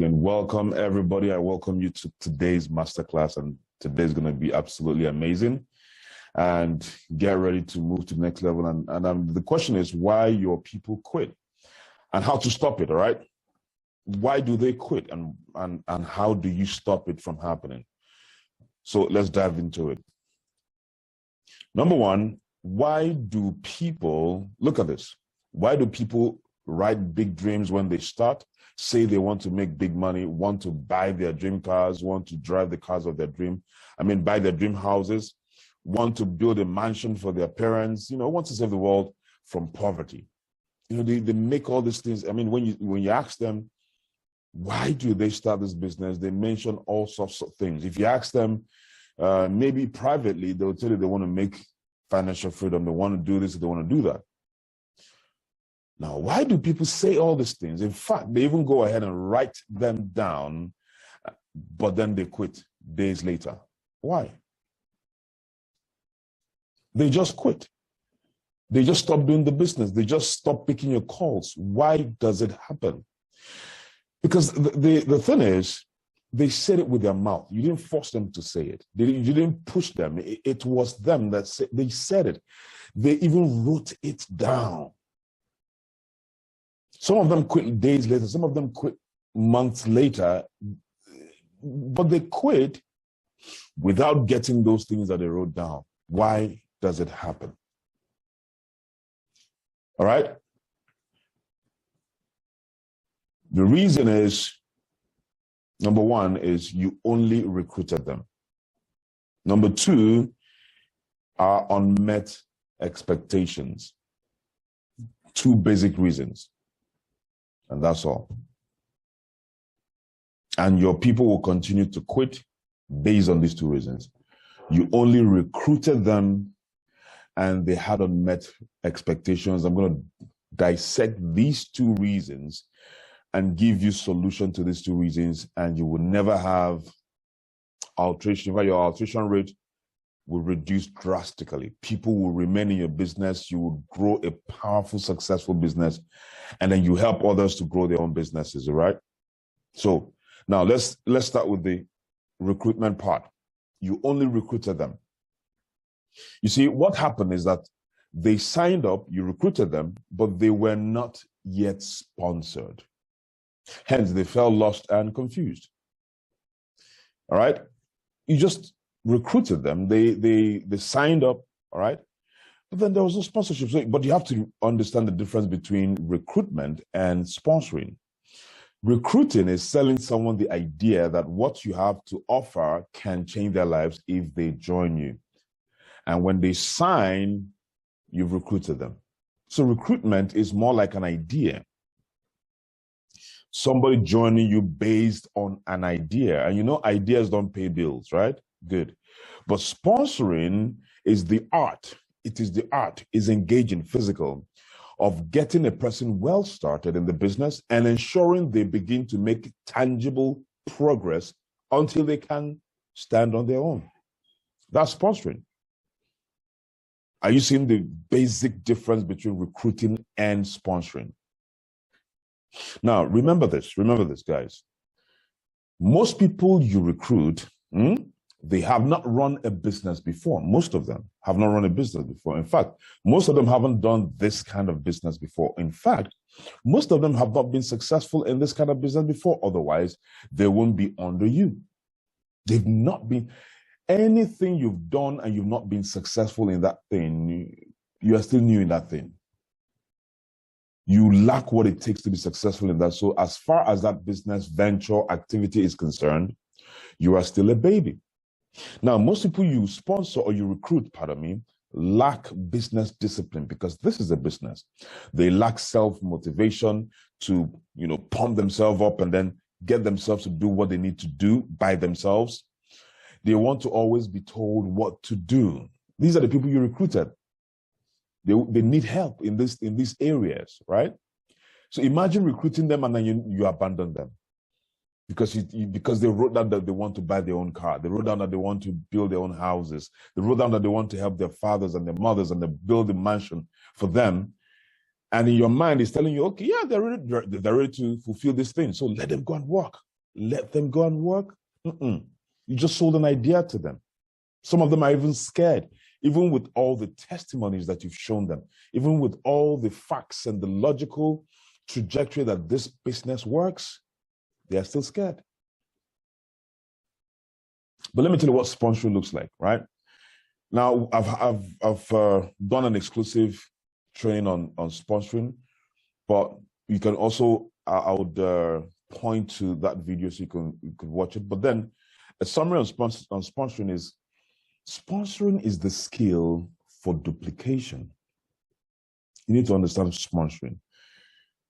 And welcome everybody. I welcome you to today's masterclass, and today's going to be absolutely amazing. And get ready to move to the next level. And the question is why your people quit and how to stop it. All right. Why do they quit and how do you stop it from happening? So let's dive into it. Number one, why do people, look at this. Why do people write big dreams when they start, say they want to make big money, want to buy their dream cars, want to drive the cars of their dream, buy their dream houses, want to build a mansion for their parents, want to save the world from poverty. They make all these things. When you ask them, why do they start this business? They mention all sorts of things. If you ask them, maybe privately, they'll tell you they want to make financial freedom. They want to do this, they want to do that. Now, why do people say all these things? In fact, they even go ahead and write them down, but then they quit days later. Why? They just quit. They just stop doing the business. They just stop picking your calls. Why does it happen? Because the thing is, they said it with their mouth. You didn't force them to say it. You didn't push them. It was them that said, they said it. They even wrote it down. Some of them quit days later. Some of them quit months later. But they quit without getting those things that they wrote down. Why does it happen? All right? The reason is, number one, is you only recruited them. Number two are unmet expectations. Two basic reasons. And that's all. And your people will continue to quit based on these two reasons. You only recruited them and they had unmet expectations. I'm going to dissect these two reasons and give you solution to these two reasons, and you will never have alteration. Your alteration rate will reduce drastically. People will remain in your business. You will grow a powerful, successful business, and then you help others to grow their own businesses, all right? So now let's start with the recruitment part. You only recruited them. You see, what happened is that they signed up, you recruited them, but they were not yet sponsored. Hence, they felt lost and confused. All right? You just recruited them. They signed up, all right? But then there was no sponsorship. But you have to understand the difference between recruitment and sponsoring. Recruiting is selling someone the idea that what you have to offer can change their lives if they join you. And when they sign, you've recruited them. So recruitment is more like an idea. Somebody joining you based on an idea. And ideas don't pay bills, right? Good. But sponsoring is the art. It is the art, is engaging, physical, of getting a person well started in the business and ensuring they begin to make tangible progress until they can stand on their own. That's sponsoring. Are you seeing the basic difference between recruiting and sponsoring? Now, remember this, guys. Most people you recruit, they have not run a business before. Most of them have not run a business before. In fact, most of them haven't done this kind of business before. In fact, most of them have not been successful in this kind of business before. Otherwise, they won't be under you. They've not been. Anything you've done and you've not been successful in that thing, you are still new in that thing. You lack what it takes to be successful in that. So as far as that business venture activity is concerned, you are still a baby. Now, most people you sponsor or you recruit, lack business discipline because this is a business. They lack self-motivation to, pump themselves up and then get themselves to do what they need to do by themselves. They want to always be told what to do. These are the people you recruited. They need help in these areas, right? So imagine recruiting them and then you abandon them because they wrote down that they want to buy their own car. They wrote down that they want to build their own houses. They wrote down that they want to help their fathers and their mothers and they build a mansion for them. And in your mind, it's telling you, okay, yeah, they're ready to fulfill this thing. So let them go and work. let them go and work. You just sold an idea to them. Some of them are even scared, even with all the testimonies that you've shown them, even with all the facts and the logical trajectory that this business works, they are still scared. But let me tell you what sponsoring looks like, right? Now, I've done an exclusive training on sponsoring, but you can also, I would point to that video so you can watch it. But then a summary on sponsoring is the skill for duplication. You need to understand sponsoring.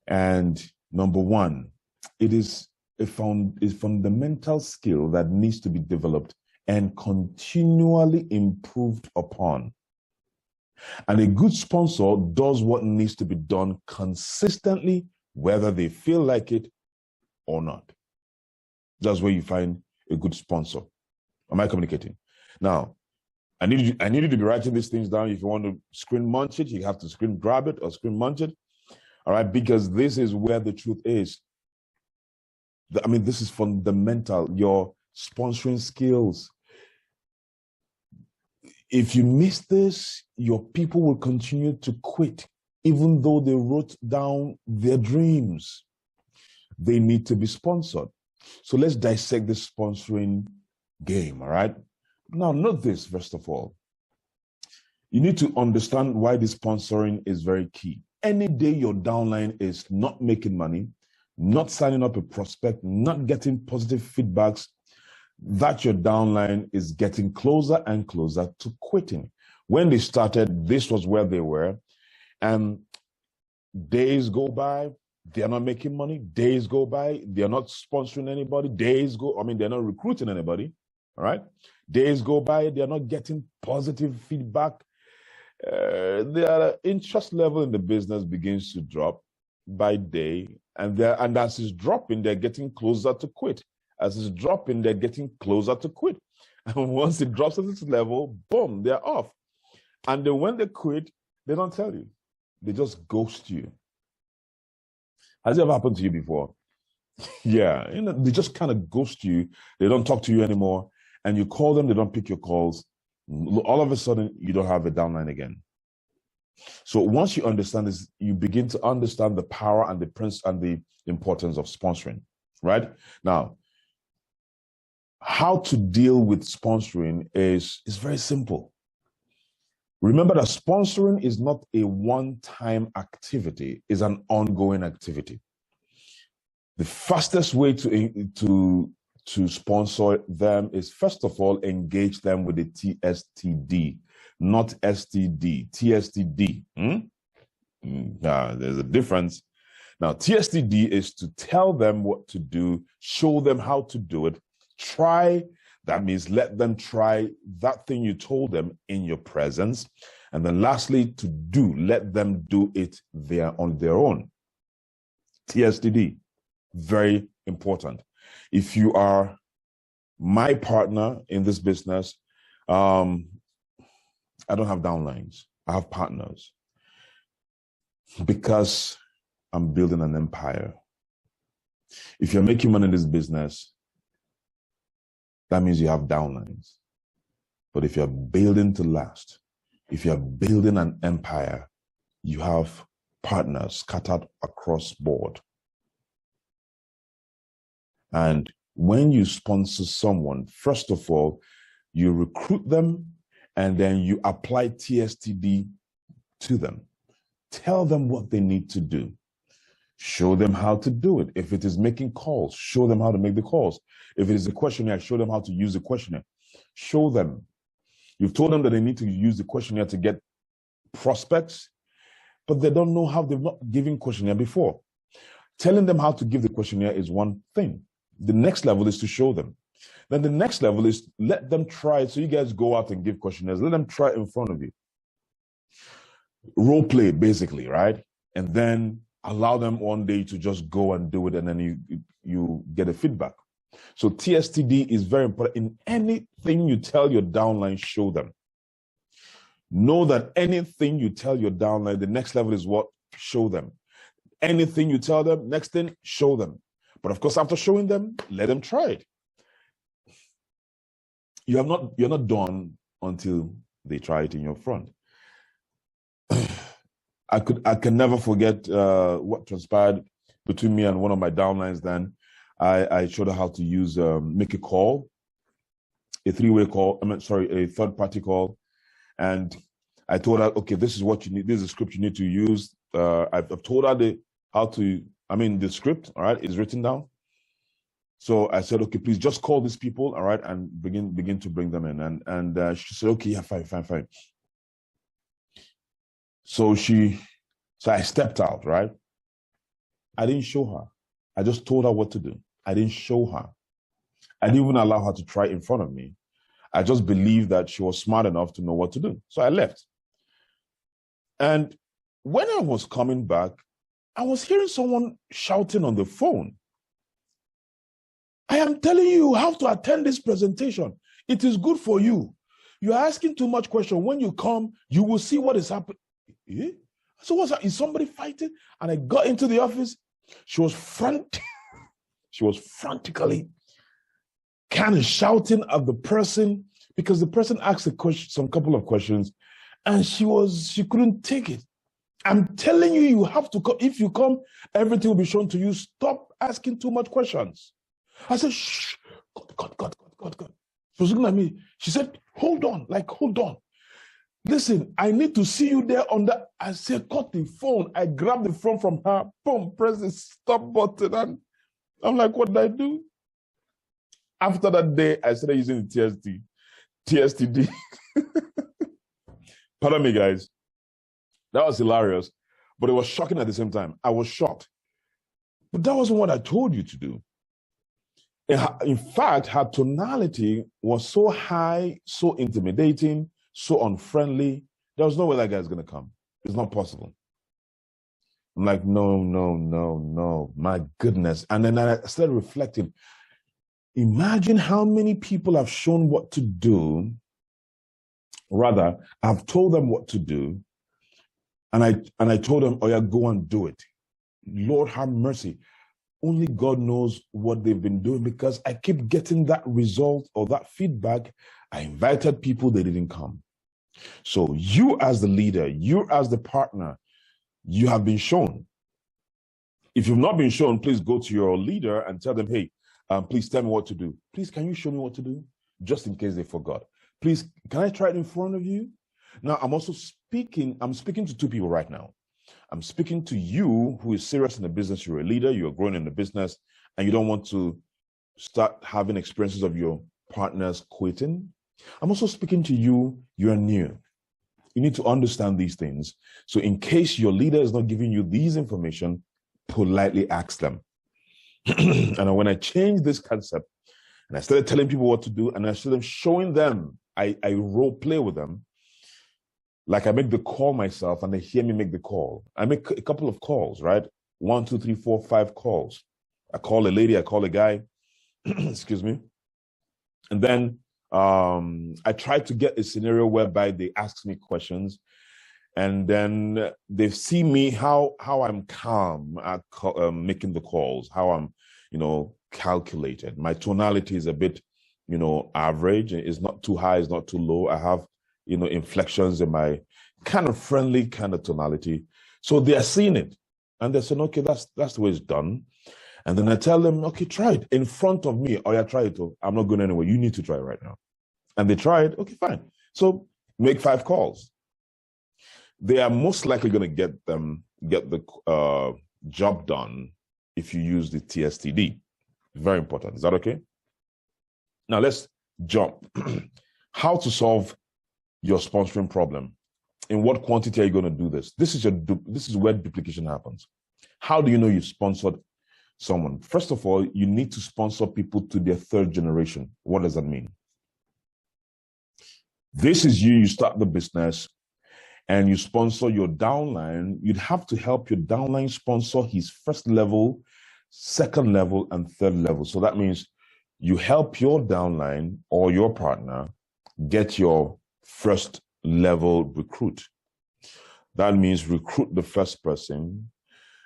And number one, it is a fundamental skill that needs to be developed and continually improved upon. And a good sponsor does what needs to be done consistently, whether they feel like it or not. That's where you find a good sponsor. Am I communicating? Now, I need you to be writing these things down. If you want to screen munch it, you have to screen grab it or screen munch it. All right, because this is where the truth is. I mean, this is fundamental, your sponsoring skills. If you miss this, your people will continue to quit, even though they wrote down their dreams. They need to be sponsored. So let's dissect this sponsoring game, all right? Now, note this, first of all. You need to understand why this sponsoring is very key. Any day your downline is not making money, not signing up a prospect, not getting positive feedbacks, that your downline is getting closer and closer to quitting. When they started, this was where they were. And days go by, they're not making money. Days go by, they're not sponsoring anybody. They're not recruiting anybody, all right? Days go by, they're not getting positive feedback. Their interest level in the business begins to drop by day. And as it's dropping, they're getting closer to quit. As it's dropping, they're getting closer to quit. And once it drops at this level, boom, they're off. And then when they quit, they don't tell you. They just ghost you. Has it ever happened to you before? Yeah, they just kind of ghost you. They don't talk to you anymore. And you call them, they don't pick your calls. All of a sudden, you don't have a downline again. So once you understand this, you begin to understand the power and the importance of sponsoring, right? Now, how to deal with sponsoring is very simple. Remember that sponsoring is not a one-time activity, it's an ongoing activity. The fastest way to sponsor them is, first of all, engage them with the TSTD, not STD, TSTD. There's a difference. Now, TSTD is to tell them what to do, show them how to do it, try. That means let them try that thing you told them in your presence. And then lastly, to do, let them do it on their own. TSTD, very important. If you are my partner in this business, I don't have downlines. I have partners because I'm building an empire. If you're making money in this business, that means you have downlines. But if you're building to last, if you're building an empire, you have partners scattered across board. And when you sponsor someone, first of all, you recruit them and then you apply TSTD to them. Tell them what they need to do. Show them how to do it. If it is making calls, show them how to make the calls. If it is a questionnaire, show them how to use the questionnaire. Show them. You've told them that they need to use the questionnaire to get prospects, but they don't know how. They've not given questionnaire before. Telling them how to give the questionnaire is one thing. The next level is to show them. Then the next level is let them try. So you guys go out and give questionnaires. Let them try in front of you. Role play, basically, right? And then allow them one day to just go and do it, and then you get a feedback. So TSTD is very important. In anything you tell your downline, show them. Know that anything you tell your downline, the next level is what? Show them. Anything you tell them, next thing, show them. But of course, after showing them, let them try it. You're not done until they try it in your front. I can never forget what transpired between me and one of my downlines. Then I showed her how to use make a call, a three-way call. A third-party call, and I told her, okay, this is what you need. This is the script you need to use. I've told her the script. All right, is written down. So I said, okay, please just call these people, all right, and begin to bring them in. And she said, okay, yeah, fine. So I stepped out, right? I didn't show her. I just told her what to do. I didn't show her. I didn't even allow her to try in front of me. I just believed that she was smart enough to know what to do. So I left. And when I was coming back, I was hearing someone shouting on the phone. I am telling you how to attend this presentation. It is good for you. You're asking too much question. When you come, you will see what is happening. Eh? So what's that? Is somebody fighting? And I got into the office. She was frantically kind of shouting at the person because the person asked some couple of questions, and she couldn't take it. I'm telling you, you have to come. If you come, everything will be shown to you. Stop asking too much questions. I said, shh, God. She was looking at me. She said, hold on. Listen, I need to see you there on that. I said, cut the phone. I grabbed the phone from her, boom, press the stop button. And I'm like, what did I do? After that day, I started using the TSTD. Pardon me, guys. That was hilarious, but it was shocking at the same time. I was shocked. But that wasn't what I told you to do. In fact, her tonality was so high, so intimidating, so unfriendly. There was no way that guy's going to come. It's not possible. I'm like, no, my goodness. And then I started reflecting. Imagine how many people have shown what to do. Rather, I've told them what to do. And I told them, oh yeah, go and do it. Lord have mercy. Only God knows what they've been doing, because I keep getting that result or that feedback. I invited people, they didn't come. So you as the leader, you as the partner, you have been shown. If you've not been shown, please go to your leader and tell them, hey, please tell me what to do. Please, can you show me what to do? Just in case they forgot. Please, can I try it in front of you? Now, I'm speaking to two people right now. I'm speaking to you who is serious in the business. You're a leader, you're growing in the business, and you don't want to start having experiences of your partners quitting. I'm also speaking to you, you're new. You need to understand these things. So in case your leader is not giving you these information, politely ask them. And when I changed this concept, and I started telling people what to do, and I started showing them, I role play with them. Like I make the call myself and they hear me make the call. I make a couple of calls, right? 1, 2, 3, 4, 5 calls. I call a lady, I call a guy, excuse me. And then I try to get a scenario whereby they ask me questions, and then they see me how I'm calm at making the calls, how I'm, calculated. My tonality is a bit, average. It's not too high, it's not too low. I have inflections in my kind of friendly kind of tonality. So they are seeing it. And they're saying, okay, that's the way it's done. And then I tell them, okay, try it in front of me. Oh yeah, try it. I'm not going anywhere. You need to try it right now. And they try it. Okay, fine. So make 5 calls. They are most likely going to get the job done if you use the TSTD. Very important. Is that okay? Now let's jump. How to solve your sponsoring problem. In what quantity are you going to do this? This is where duplication happens. How do you know you've sponsored someone? First of all, you need to sponsor people to their 3rd generation. What does that mean? This is you start the business and you sponsor your downline. You'd have to help your downline sponsor his 1st level, 2nd level, and 3rd level. So that means you help your downline or your partner get your 1st level recruit. That means recruit the 1st person,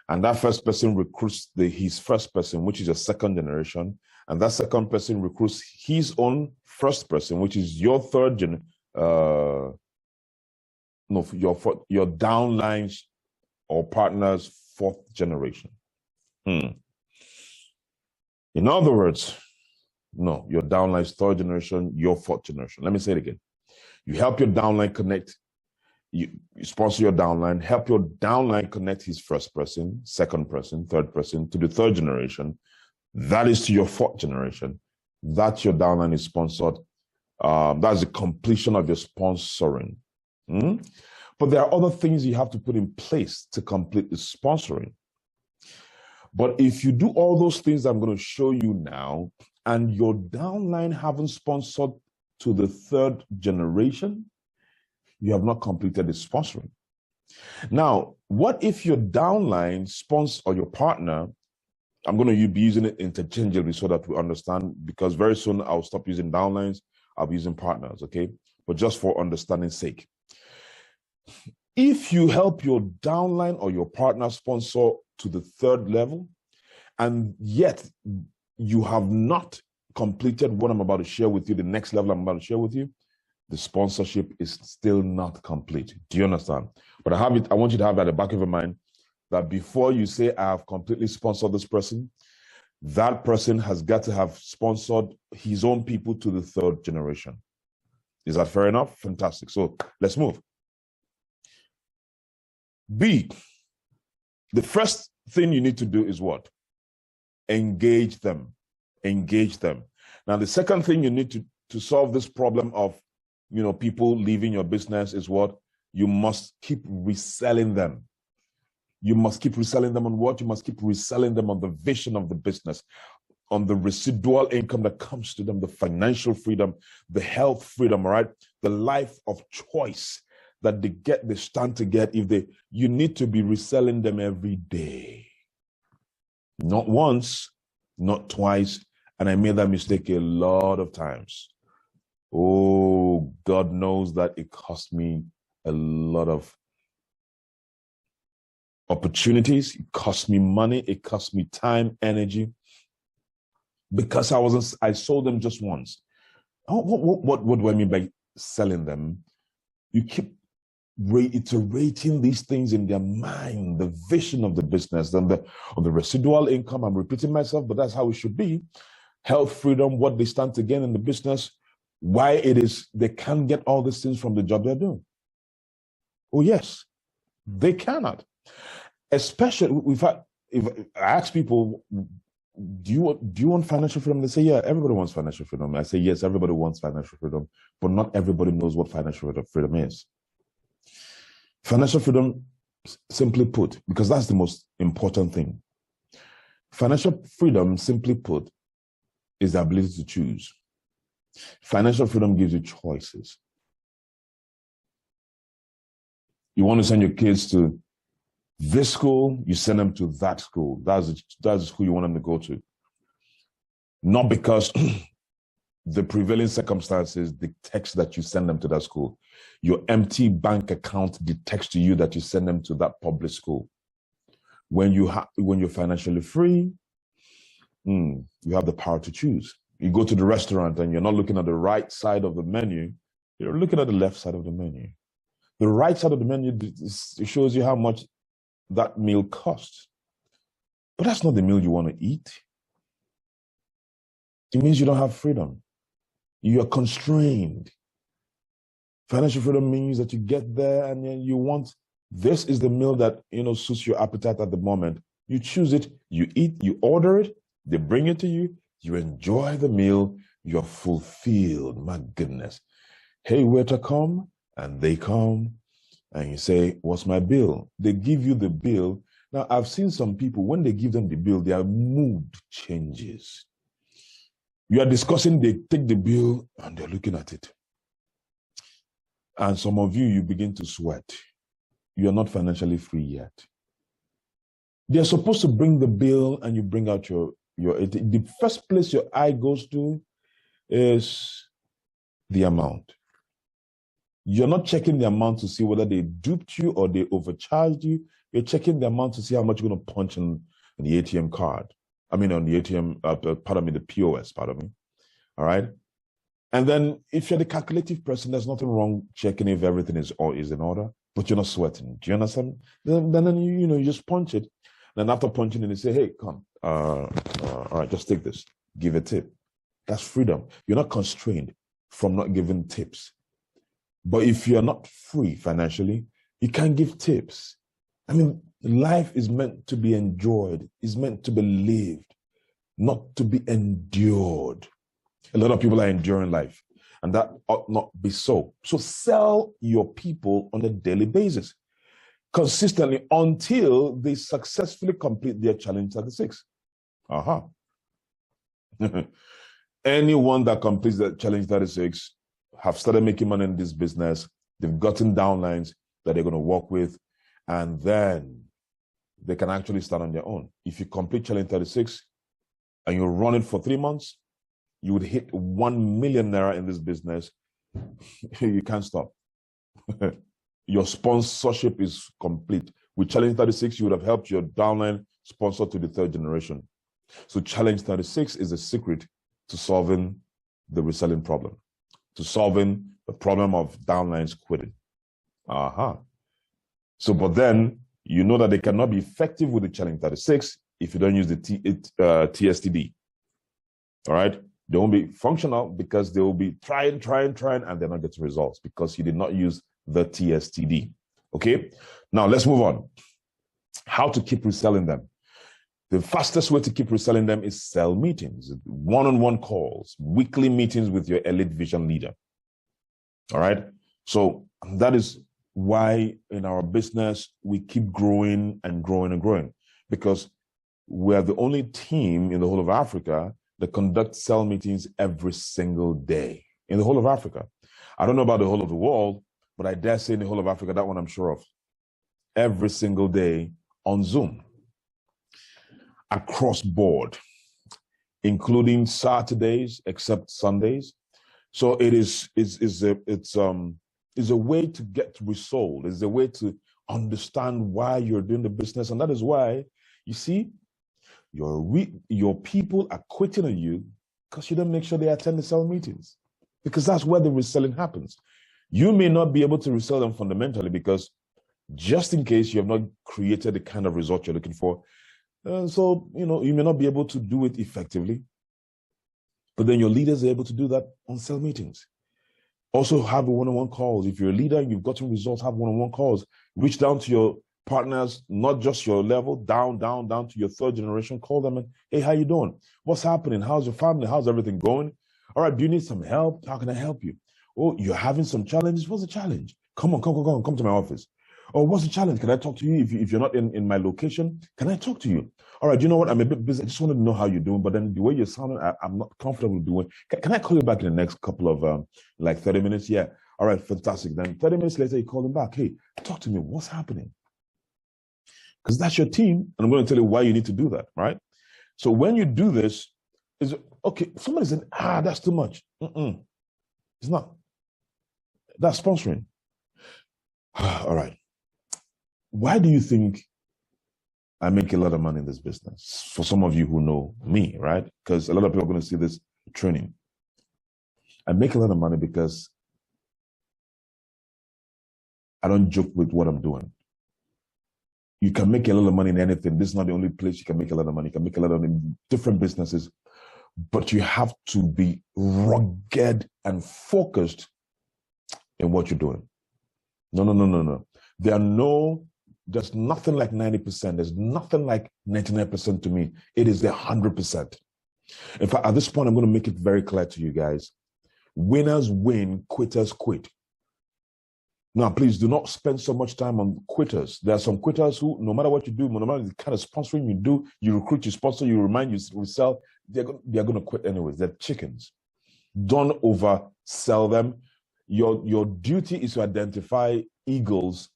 And that first person recruits his first person, which is your second generation. And that second person recruits his own first person, which is your third your downlines or partner's fourth generation. In other words, no, your downline's third generation, your fourth generation. Let me say it again. You help your downline connect. You sponsor your downline, help your downline connect his first person, second person, third person to the third generation. That is to your fourth generation. That's your downline is sponsored. That's the completion of your sponsoring. But there are other things you have to put in place to complete the sponsoring. But if you do all those things I'm going to show you now, and your downline haven't sponsored to the third generation, you have not completed the sponsoring. Now, what if your downline sponsor or your partner, I'm going to be using it interchangeably so that we understand, because very soon I'll stop using downlines, I'll be using partners, okay? But just for understanding's sake. If you help your downline or your partner sponsor to the third level, and yet you have not completed what I'm about to share with you, the next level I'm about to share with you, the sponsorship is still not complete. Do you understand? But I want you to have at the back of your mind that before you say, I have completely sponsored this person, that person has got to have sponsored his own people to the third generation. Is that fair enough? Fantastic. So let's move. B, the first thing you need to do is what? Engage them. Engage them. Now, the second thing you need to solve this problem of people leaving your business is what? You must keep reselling them. You must keep reselling them on what? You must keep reselling them on the vision of the business, on the residual income that comes to them, the financial freedom, the health freedom, all right? The life of choice that they stand to get you need to be reselling them every day. Not once, not twice, and I made that mistake a lot of times. Oh, God knows that it cost me a lot of opportunities. It cost me money. It cost me time, energy, because I sold them just once. What do I mean by selling them? You keep reiterating these things in their mind, the vision of the business and the residual income. I'm repeating myself, but that's how it should be. Health, freedom, what they stand to gain in the business, why it is they can't get all these things from the job they're doing. Oh, yes, they cannot. Especially if I ask people, do you want financial freedom? They say, yeah, everybody wants financial freedom. I say, yes, everybody wants financial freedom, but not everybody knows what financial freedom is. Financial freedom, simply put, because that's the most important thing. Financial freedom, simply put, is the ability to choose. Financial freedom gives you choices. You want to send your kids to this school, you send them to that school. That's who you want them to go to. Not because the prevailing circumstances dictates that you send them to that school. Your empty bank account dictates to you that you send them to that public school. When you're financially free, you have the power to choose. You go to the restaurant and you're not looking at the right side of the menu, you're looking at the left side of the menu. The right side of the menu shows you how much that meal costs. But that's not the meal you want to eat. It means you don't have freedom. You are constrained. Financial freedom means that you get there and then you want, this is the meal that suits your appetite at the moment. You choose it, you eat, you order it, they bring it to you, you enjoy the meal, you're fulfilled. My goodness. Hey, waiter, come, and they come, and you say, what's my bill? They give you the bill. Now, I've seen some people, when they give them the bill, their mood changes. You are discussing, they take the bill, and they're looking at it. And some of you begin to sweat. You are not financially free yet. They're supposed to bring the bill, and you bring out the first place your eye goes to is the amount. You're not checking the amount to see whether they duped you or they overcharged you. You're checking the amount to see how much you're going to punch in the ATM card. I mean, on the ATM, pardon me, the POS, pardon me. All right. And then if you're the calculative person, there's nothing wrong checking if everything is in order, but you're not sweating. Do you understand? Then you just punch it. Then after punching it, you say, hey, come, all right, just take this, give a tip. That's freedom. You're not constrained from not giving tips. But if you're not free financially, you can't give tips. I mean, life is meant to be enjoyed, is meant to be lived, not to be endured. A lot of people are enduring life, and that ought not be so. So sell your people on a daily basis, consistently, until they successfully complete their challenge 36. Anyone that completes that challenge 36 have started making money in this business. They've gotten downlines that they're going to work with, and then they can actually start on their own. If you complete challenge 36 and you run it for 3 months, you would hit 1 million naira in this business. You can't stop. Your sponsorship is complete. With Challenge 36, you would have helped your downline sponsor to the 3rd generation. So Challenge 36 is a secret to solving the reselling problem, to solving the problem of downlines quitting. So, but then you know that they cannot be effective with the Challenge 36 if you don't use the TSTD. All right? They won't be functional because they will be trying, and they're not getting results because you did not use the TSTD. Okay? Now, let's move on. How to keep reselling them. The fastest way to keep reselling them is sell meetings, one-on-one calls, weekly meetings with your elite vision leader. All right? So that is why in our business, we keep growing and growing and growing, because we're the only team in the whole of Africa that conduct sell meetings every single day in the whole of Africa. I don't know about the whole of the world, but I dare say in the whole of Africa, that one I'm sure of. Every single day on Zoom, across board, including Saturdays, except Sundays. So it's a way to get resold. It's a way to understand why you're doing the business. And that is why, you see, your people are quitting on you because you don't make sure they attend the sell meetings, because that's where the reselling happens. You may not be able to resell them fundamentally because just in case you have not created the kind of result you're looking for, so you may not be able to do it effectively. But then your leaders are able to do that on sell meetings. Also have one-on-one calls. If you're a leader and you've gotten results, have one-on-one calls. Reach down to your partners, not just your level, down to your 3rd generation. Call them and, hey, how you doing? What's happening? How's your family? How's everything going? All right, do you need some help? How can I help you? Oh, you're having some challenges? What's the challenge? Come on, come to my office. Oh, what's the challenge? Can I talk to you? If you're not in my location, can I talk to you? All right, you know what? I'm a bit busy. I just wanted to know how you're doing, but then the way you're sounding, I'm not comfortable doing. Can I call you back in the next couple of, 30 minutes? Yeah. All right, fantastic. Then 30 minutes later, you call him back. Hey, talk to me. What's happening? Because that's your team, and I'm going to tell you why you need to do that, right? So when you do this, is okay, somebody said, that's too much. It's not. That's sponsoring. All right. Why do you think I make a lot of money in this business? For some of you who know me, right? Because a lot of people are going to see this training. I make a lot of money because I don't joke with what I'm doing. You can make a lot of money in anything. This is not the only place you can make a lot of money. You can make a lot of money in different businesses, but you have to be rugged and focused in what you're doing. No. There's nothing like 90%. There's nothing like 99% to me. It is 100%. In fact, at this point, I'm going to make it very clear to you guys. Winners win, quitters quit. Now, please do not spend so much time on quitters. There are some quitters who, no matter what you do, no matter the kind of sponsoring you do, you recruit, you sponsor, you remind, you resell, they're going to quit anyways. They're chickens. Don't oversell them. Your duty is to identify eagles,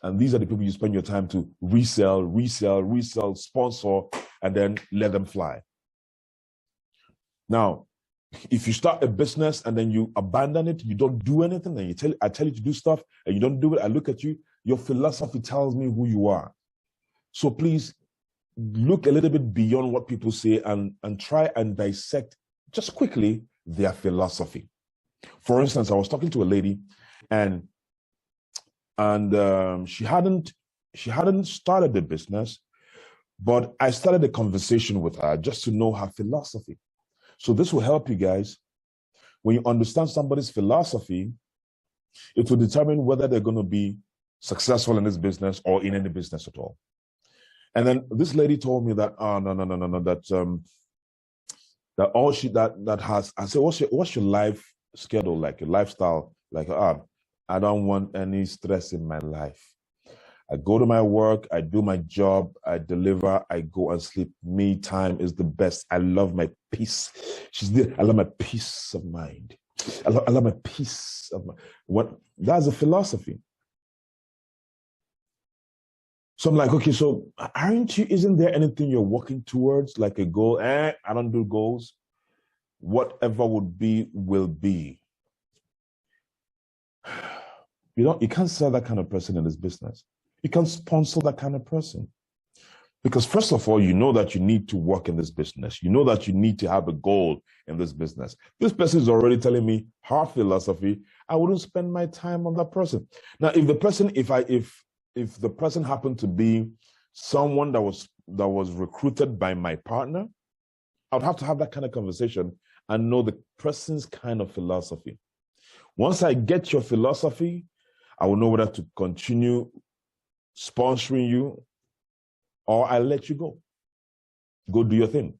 and these are the people you spend your time to resell, sponsor, and then let them fly. Now, if you start a business and then you abandon it, you don't do anything, and I tell you to do stuff and you don't do it, I look at you, your philosophy tells me who you are. So please look a little bit beyond what people say and try and dissect just quickly their philosophy. For instance, I was talking to a lady, and she hadn't started the business, but I started a conversation with her just to know her philosophy. So this will help you guys. When you understand somebody's philosophy, it will determine whether they're going to be successful in this business or in any business at all. And then this lady told me that, oh, no, that all that has, I said, what's your life schedule like, your lifestyle? Like, I don't want any stress in my life. I go to my work, I do my job, I deliver, I go and sleep. Me time is the best. I love my peace. She's there. I love my peace of mind. I love my peace of mind. That's a philosophy. So I'm like, okay, so isn't there anything you're working towards, like a goal? I don't do goals. Whatever would be, will be. You can't sell that kind of person in this business. You can't sponsor that kind of person. Because first of all, you know that you need to work in this business. You know that you need to have a goal in this business. This person is already telling me her philosophy. I wouldn't spend my time on that person. Now, if the person happened to be someone that was recruited by my partner, I would have to have that kind of conversation and know the person's kind of philosophy. Once I get your philosophy, I will know whether to continue sponsoring you or I let you go. Go do your thing.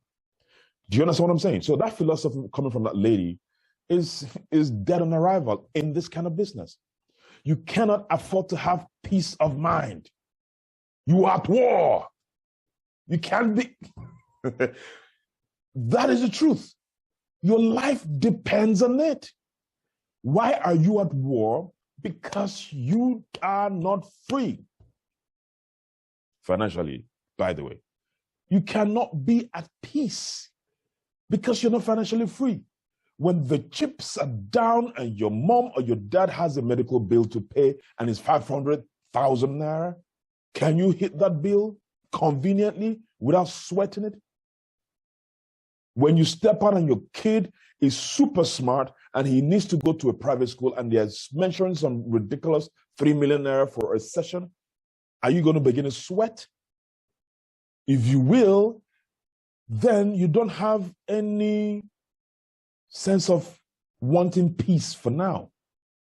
Do you understand what I'm saying? So that philosophy coming from that lady is dead on arrival in this kind of business. You cannot afford to have peace of mind. You are at war. You can't be. That is the truth. Your life depends on it. Why are you at war? Because you are not free. Financially, by the way. You cannot be at peace because you're not financially free. When the chips are down and your mom or your dad has a medical bill to pay and it's 500,000 naira, can you hit that bill conveniently without sweating it? When you step out and your kid is super smart and he needs to go to a private school and they're mentioning some ridiculous 3 million naira for a session, are you going to begin to sweat? If you will, then you don't have any sense of wanting peace for now.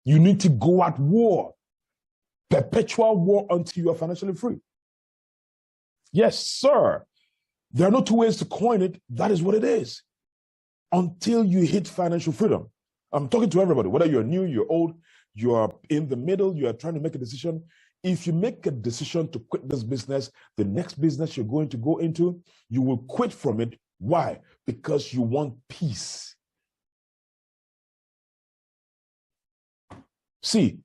You need to go at war, perpetual war until you are financially free. Yes, sir. There are no two ways to coin it. That is what it is. Until you hit financial freedom. I'm talking to everybody, whether you're new, you're old, you're in the middle, you're trying to make a decision. If you make a decision to quit this business, the next business you're going to go into, you will quit from it. Why? Because you want peace. See,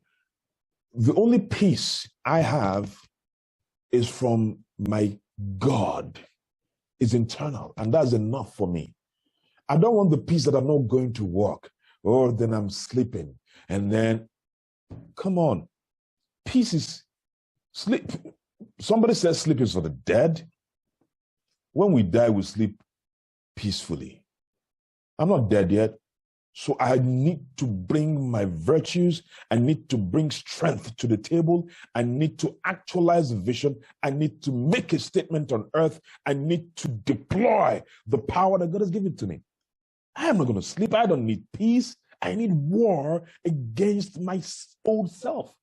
the only peace I have is from my God. It's internal, and that's enough for me. I don't want the peace that I'm not going to work, or then I'm sleeping, and then, come on, peace is sleep. Somebody says sleep is for the dead. When we die, we sleep peacefully. I'm not dead yet. So I need to bring my virtues. I need to bring strength to the table. I need to actualize vision. I need to make a statement on earth. I need to deploy the power that God has given to me. I am not going to sleep. I don't need peace. I need war against my old self.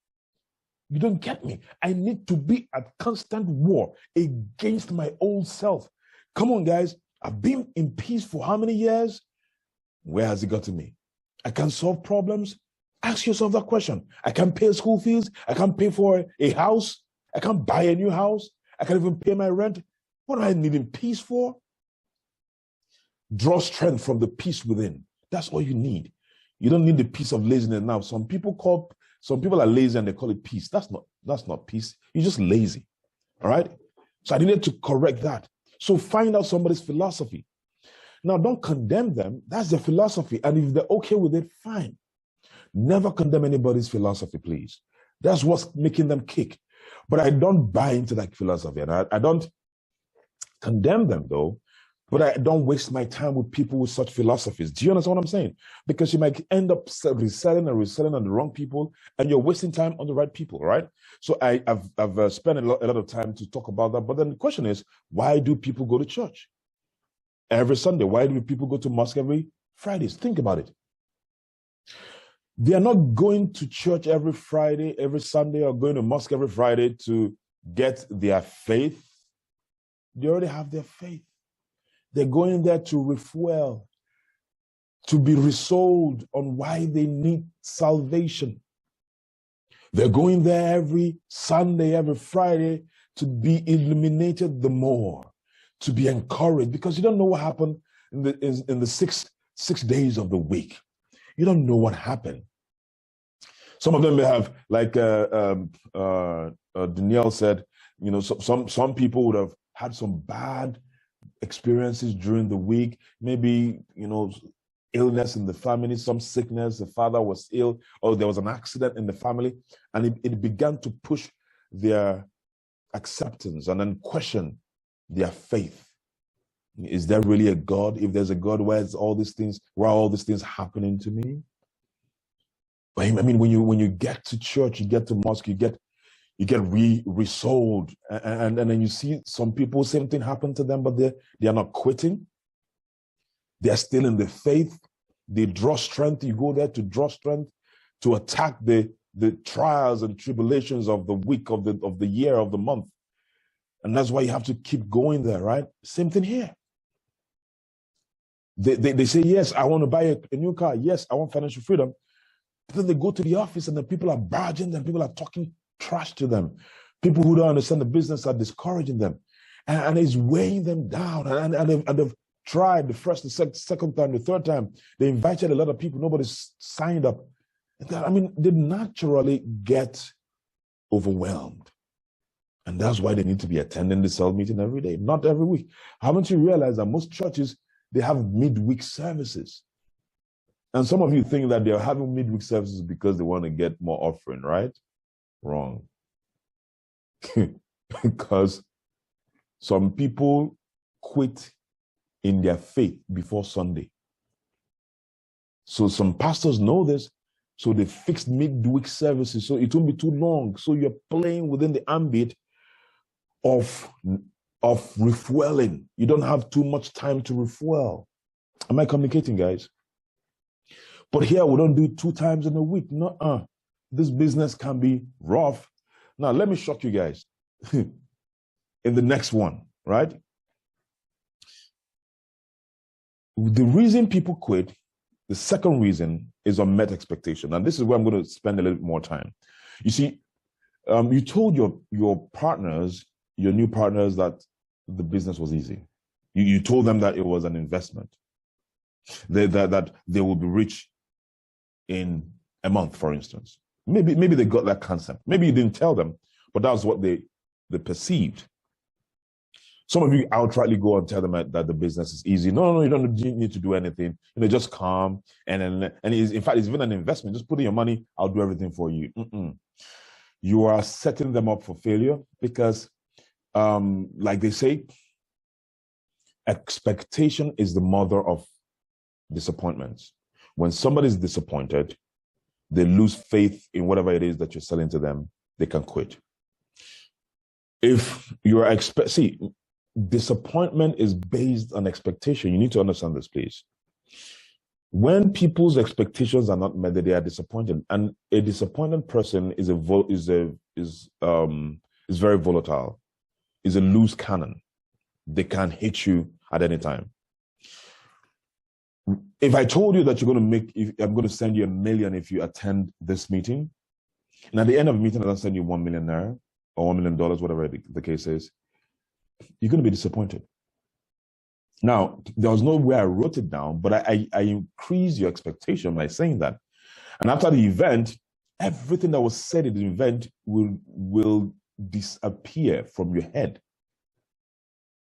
You don't get me. I need to be at constant war against my old self. Come on, guys. I've been in peace for how many years? Where has it gotten me? I can solve problems. Ask yourself that question. I can't pay school fees. I can't pay for a house. I can't buy a new house. I can't even pay my rent. What do I need in peace for? Draw strength from the peace within. That's all you need. You don't need the peace of laziness now. Some people are lazy and they call it peace. That's not peace. You're just lazy. All right? So I needed to correct that. So find out somebody's philosophy. Now, don't condemn them. That's their philosophy. And if they're okay with it, fine. Never condemn anybody's philosophy, please. That's what's making them kick. But I don't buy into that philosophy. And I don't condemn them though, but I don't waste my time with people with such philosophies. Do you understand what I'm saying? Because you might end up reselling on the wrong people, and you're wasting time on the right people, right? So I've spent a lot of time to talk about that. But then the question is, why do people go to church every Sunday? Why do people go to mosque every Fridays? Think about it. They are not going to church every Friday, every Sunday, or going to mosque every Friday to get their faith. They already have their faith. They're going there to refuel, to be resold on why they need salvation. They're going there every Sunday, every Friday to be illuminated the more, to be encouraged, because you don't know what happened in the six days of the week. You don't know what happened. Some of them may have, like Danielle said, you know, some people would have had some bad experiences during the week, maybe, you know, illness in the family, some sickness, the father was ill, or there was an accident in the family, and it began to push their acceptance and then question their faith. Is there really a God? If there's a God, why are all these things happening to me? I mean, when you get to church, you get to mosque, you get resold, and then you see some people, same thing happened to them, but they are not quitting. They are still in the faith. They draw strength. You go there to draw strength, to attack the trials and tribulations of the week, of the year, of the month. And that's why you have to keep going there, right? Same thing here. They say, yes, I want to buy a new car. Yes, I want financial freedom. But then they go to the office and the people are barging them. People are talking trash to them. People who don't understand the business are discouraging them. And it's weighing them down. And they've tried the first, the second time, the third time. They invited a lot of people. Nobody's signed up. I mean, they naturally get overwhelmed. And that's why they need to be attending the cell meeting every day, not every week. Haven't you realized that most churches, they have midweek services? And some of you think that they're having midweek services because they want to get more offering, right? Wrong. Because some people quit in their faith before Sunday. So some pastors know this, so they fixed midweek services, so it won't be too long. So you're playing within the ambit of refueling. You don't have too much time to refuel. Am I communicating, guys? But here we don't do it 2 times in a week. No, this business can be rough. Now let me shock you guys. In the next one, right? The reason people quit, the second reason, is unmet expectation. And this is where I'm going to spend a little bit more time. You see, you told your partners, your new partners, that the business was easy. You told them that it was an investment. That they will be rich in a month, for instance. Maybe they got that concept. Maybe you didn't tell them, but that was what they perceived. Some of you outrightly go and tell them that the business is easy. No, you don't need to do anything. You know, just come and in fact, it's even an investment. Just put in your money. I'll do everything for you. You are setting them up for failure because, like they say, expectation is the mother of disappointments. When somebody is disappointed, they lose faith in whatever it is that you're selling to them. They can quit. If you are disappointment is based on expectation. You need to understand this, please. When people's expectations are not met, they are disappointed, and a disappointed person is very volatile. Is a loose cannon. They can hit you at any time. If I told you that I'm going to send you $1 million if you attend this meeting, and at the end of the meeting, I'll send you $1 million there or $1 million, whatever the case is, you're going to be disappointed. Now, there was no way I wrote it down, but I increased your expectation by saying that. And after the event, everything that was said at the event will disappear from your head.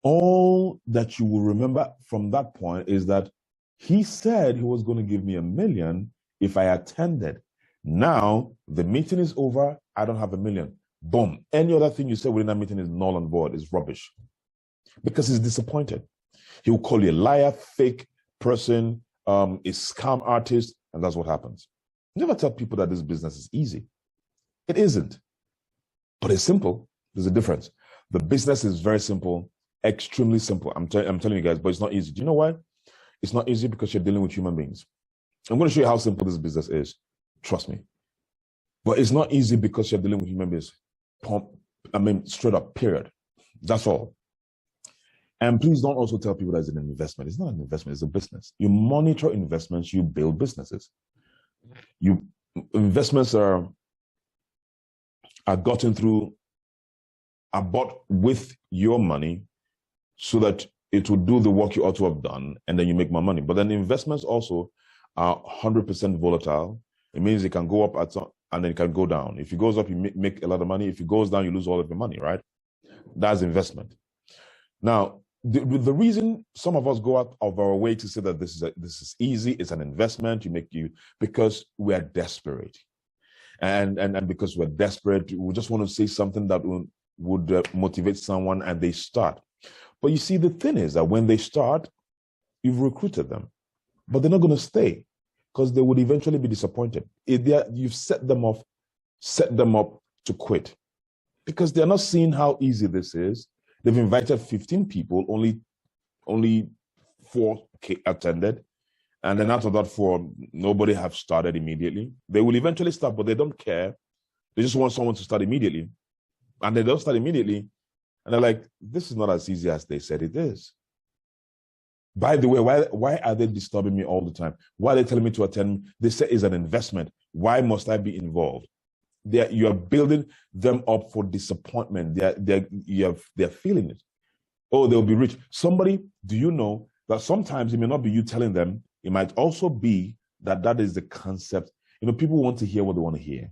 All that you will remember from that point is that he said he was going to give me $1 million if I attended. Now, the meeting is over. I don't have $1 million. Boom. Any other thing you say within that meeting is null and void, is rubbish. Because he's disappointed. He will call you a liar, fake person, a scam artist, and that's what happens. Never tell people that this business is easy. It isn't. But it's simple. There's a difference. The business is very simple, extremely simple. I'm telling you guys, but it's not easy. Do you know why? It's not easy because you're dealing with human beings. I'm going to show you how simple this business is. Trust me. But it's not easy because you're dealing with human beings. Straight up, period. That's all. And please don't also tell people that it's an investment. It's not an investment, it's a business. You monitor investments, you build businesses. Investments are gotten through, are bought with your money so that it will do the work you ought to have done, and then you make more money. But then investments also are 100% volatile. It means it can go up and then it can go down. If it goes up, you make a lot of money. If it goes down, you lose all of your money, right? That's investment. Now, the reason some of us go out of our way to say that this is easy, it's an investment, because we are desperate. And because we're desperate, we just want to say something that would motivate someone, and they start. But you see, the thing is that when they start, you've recruited them, but they're not going to stay because they would eventually be disappointed. You've set them up to quit because they're not seeing how easy this is. They've invited 15 people, only 4 attended. And then out of that 4, nobody have started immediately. They will eventually start, but they don't care. They just want someone to start immediately. And they don't start immediately. And they're like, this is not as easy as they said it is. By the way, why are they disturbing me all the time? Why are they telling me to attend? They say it's an investment. Why must I be involved? You are building them up for disappointment. They're feeling it. Oh, they'll be rich. Do you know that sometimes it may not be you telling them, it might also be that is the concept. People want to hear what they want to hear.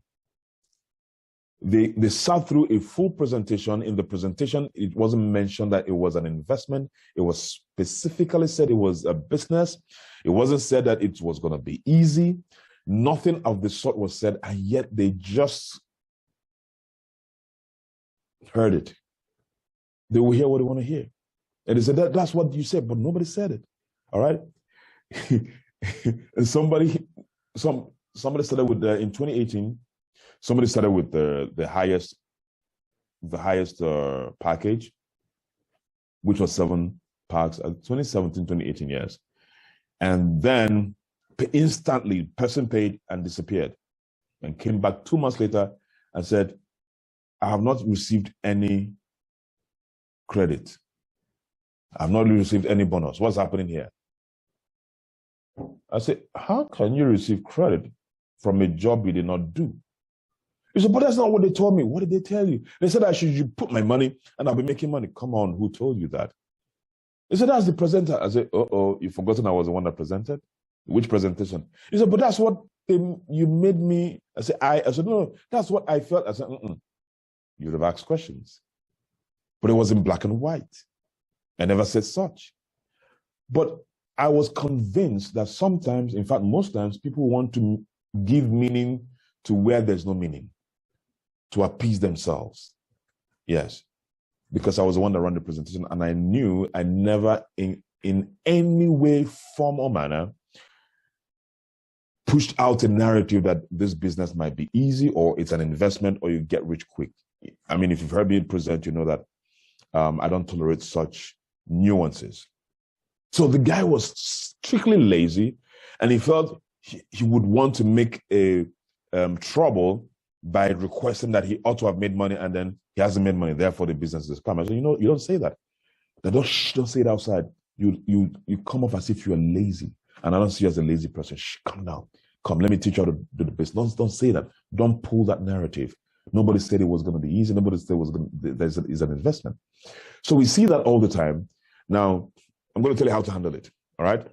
They sat through a full presentation. In the presentation, it wasn't mentioned that it was an investment. It was specifically said it was a business. It wasn't said that it was going to be easy. Nothing of the sort was said, and yet they just heard it. They will hear what they want to hear. And they said, that's what you said, but nobody said it. All right? And somebody started with, in 2018, somebody started with the highest package, which was 7 packs, 2017, 2018 years. And then instantly, person paid and disappeared and came back 2 months later and said, I have not received any credit. I have not received any bonus. What's happening here? I said, how can you receive credit from a job you did not do? He said, but that's not what they told me. What did they tell you? They said I should put my money and I'll be making money. Come on, who told you that? He said, that's the presenter. I said, you've forgotten I was the one that presented? Which presentation? He said, but that's what you made me. I said, no, that's what I felt. I said, you would have asked questions. But it was in black and white. I never said such. But I was convinced that sometimes, in fact, most times, people want to give meaning to where there's no meaning, to appease themselves. Yes. Because I was the one that ran the presentation, and I knew I never, in any way, form, or manner, pushed out a narrative that this business might be easy, or it's an investment, or you get rich quick. I mean, if you've heard me present, you know that I don't tolerate such nuances. So the guy was strictly lazy, and he felt he would want to make a trouble by requesting that he ought to have made money, and then he hasn't made money, therefore the business is scam. I said, you don't say that. Don't say it outside. You come off as if you're lazy, and I don't see you as a lazy person. Come down. Come, let me teach you how to do the business. Don't say that. Don't pull that narrative. Nobody said it was going to be easy. Nobody said it's an investment. So we see that all the time. Now, I'm going to tell you how to handle it. All right.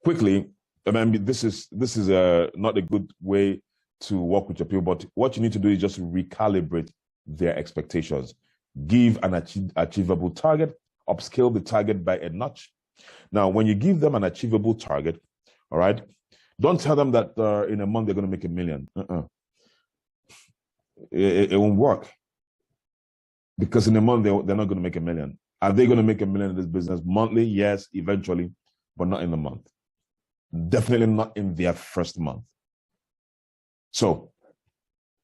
Quickly. I mean, this is not a good way to work with your people, but what you need to do is just recalibrate their expectations. Give an achievable target, upscale the target by a notch. Now, when you give them an achievable target, all right, don't tell them that in a month they're going to make $1 million. it won't work. Because in a month, they're not going to make $1 million. Are they going to make $1 million in this business monthly? Yes, eventually, but not in a month. Definitely not in their first month. So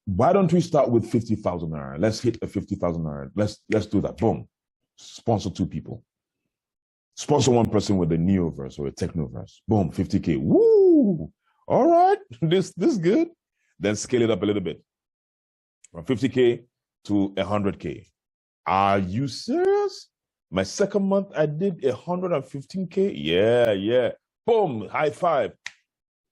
why don't we start with 50,000 naira? Let's hit a 50,000 naira. Let's do that. Boom. Sponsor 2 people. Sponsor 1 person with a Neoverse or a Technoverse. Boom, 50K. Woo! All right, this is good. Then scale it up a little bit. From 50K to 100K. Are you serious? My second month, I did 115K. Yeah. Boom, high five.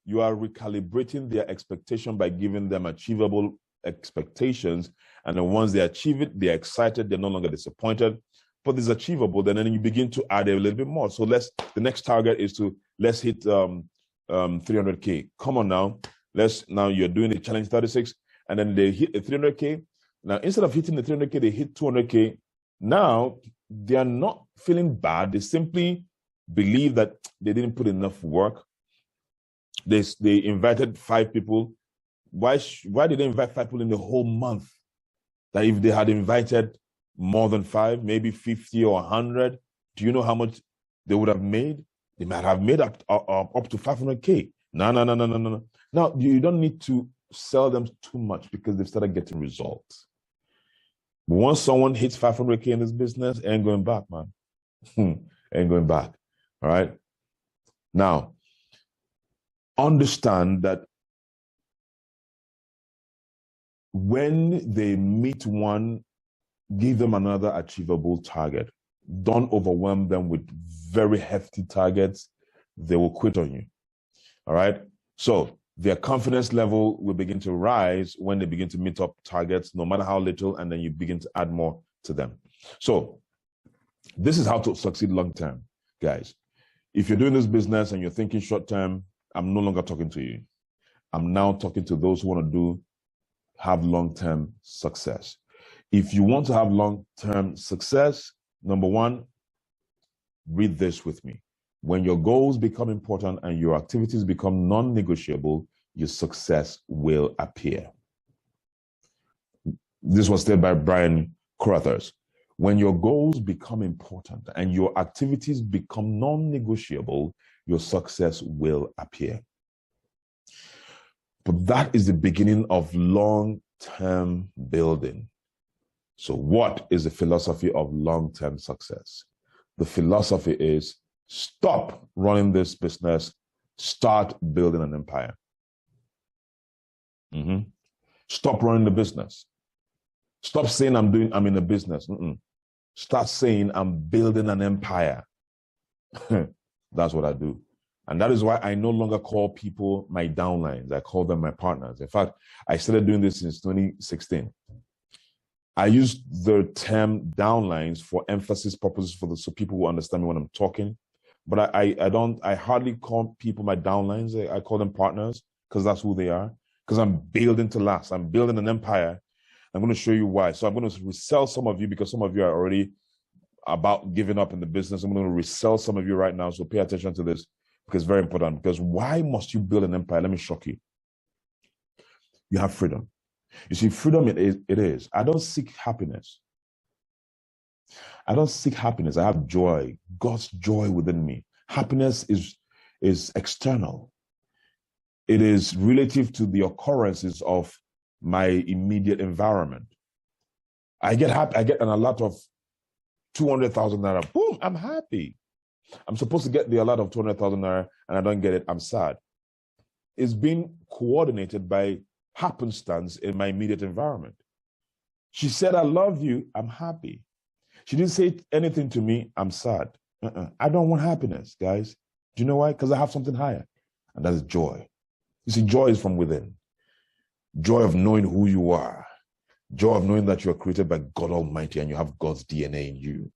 You are recalibrating their expectation by giving them achievable expectations. And then once they achieve it, they're excited. They're no longer disappointed. But it's achievable. Then you begin to add a little bit more. So the next target is let's hit 300K. Come on now. Now you're doing the challenge 36, and then they hit the 300K. Now, instead of hitting the 300K, they hit 200K. Now, they are not feeling bad. They simply believe that they didn't put enough work. They invited 5 people. Why did they invite 5 people in the whole month? That if they had invited more than 5, maybe 50 or 100, do you know how much they would have made? They might have made up to 500K. No. Now, you don't need to sell them too much because they've started getting results. But once someone hits 500K in this business, ain't going back, man. Ain't going back. All right. Now, understand that when they meet one, give them another achievable target. Don't overwhelm them with very hefty targets. They will quit on you. All right. So their confidence level will begin to rise when they begin to meet up targets, no matter how little, and then you begin to add more to them. So this is how to succeed long term, guys. If you're doing this business and you're thinking short term, I'm no longer talking to you. I'm now talking to those who want to have long-term success. If you want to have long-term success, number 1, read this with me. When your goals become important and your activities become non-negotiable, your success will appear. This was said by Brian Crothers. When your goals become important and your activities become non-negotiable, your success will appear. But that is the beginning of long-term building. So what is the philosophy of long-term success? The philosophy is stop running this business, start building an empire. Stop running the business. Stop saying I'm in a business. Start saying I'm building an empire. That's what I do. And that is why I no longer call people my downlines. I call them my partners. In fact, I started doing this since 2016. I use the term downlines for emphasis purposes so people will understand me when I'm talking. But I hardly call people my downlines. I call them partners because that's who they are. Because I'm building to last. I'm building an empire. I'm going to show you why. So I'm going to resell some of you because some of you are already about giving up in the business. I'm going to resell some of you right now. So pay attention to this because it's very important. Because why must you build an empire? Let me shock you. You have freedom. You see, freedom it is. I don't seek happiness. I don't seek happiness. I have joy, God's joy within me. Happiness is external. It is relative to the occurrences of my immediate environment. I get happy. I get an alert of 200,000 naira. Boom, I'm happy. I'm supposed to get the alert of 200,000 naira and I don't get it. I'm sad. It's being coordinated by happenstance in my immediate environment. She said, I love you. I'm happy. She didn't say anything to me. I'm sad. I don't want happiness, guys. Do you know why? Because I have something higher, and that is joy. You see, joy is from within. Joy of knowing who you are. Joy of knowing that you are created by God Almighty and you have God's DNA in you.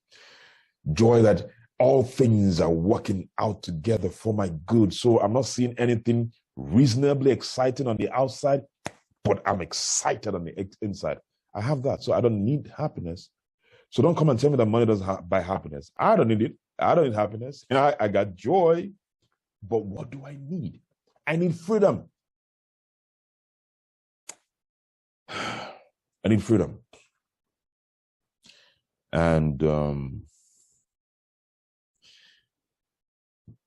Joy that all things are working out together for my good. So I'm not seeing anything reasonably exciting on the outside, but I'm excited on the inside. I have that. So I don't need happiness. So don't come and tell me that money doesn't buy happiness. I don't need it. I don't need happiness. I got joy. But what do I need? I need freedom. I need freedom. And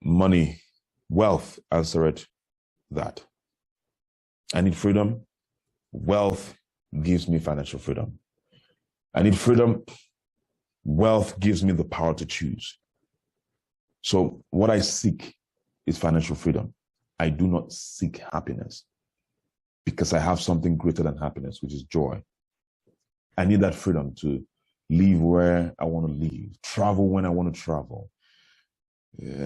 money, wealth answered that. I need freedom. Wealth gives me financial freedom. I need freedom. Wealth gives me the power to choose. So what I seek is financial freedom. I do not seek happiness because I have something greater than happiness, which is joy. I need that freedom to live where I want to live, travel when I want to travel.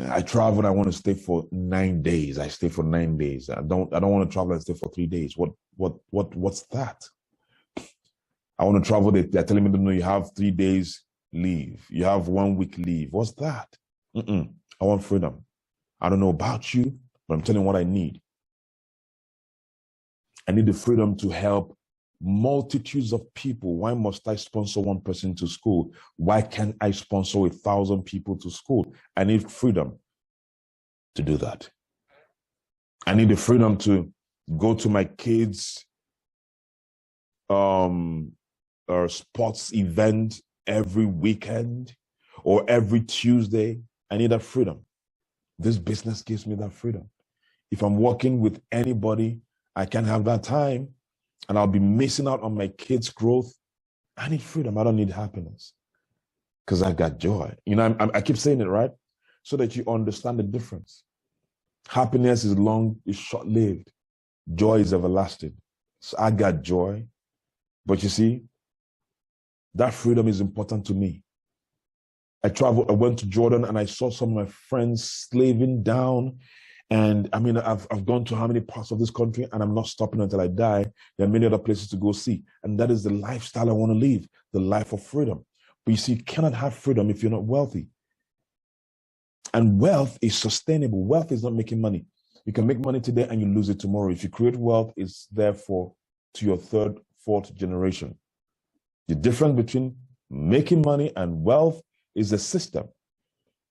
I travel and I want to stay for 9 days. I stay for 9 days. I don't want to travel and stay for 3 days. What's that? I want to travel. They're telling me, no, you have 3 days leave. You have 1 week leave. What's that? I want freedom. I don't know about you, but I'm telling you what I need. I need the freedom to help multitudes of people. Why must I sponsor one person to school? Why can't I sponsor 1,000 people to school? I need freedom to do that. I need the freedom to go to my kids' sports event every weekend or every Tuesday. I need that freedom. This business gives me that freedom. If I'm working with anybody, I can't have that time and I'll be missing out on my kids' growth. I need freedom. I don't need happiness because I got joy. You know, I keep saying it, right? So that you understand the difference. Happiness is short-lived. Joy is everlasting. So I got joy. But you see, that freedom is important to me. I went to Jordan and I saw some of my friends slaving down. And I mean, I've gone to how many parts of this country and I'm not stopping until I die. There are many other places to go see. And that is the lifestyle I want to live, the life of freedom. But you see, you cannot have freedom if you're not wealthy. And wealth is sustainable. Wealth is not making money. You can make money today and you lose it tomorrow. If you create wealth, it's therefore to your 3rd, 4th generation. The difference between making money and wealth is a system.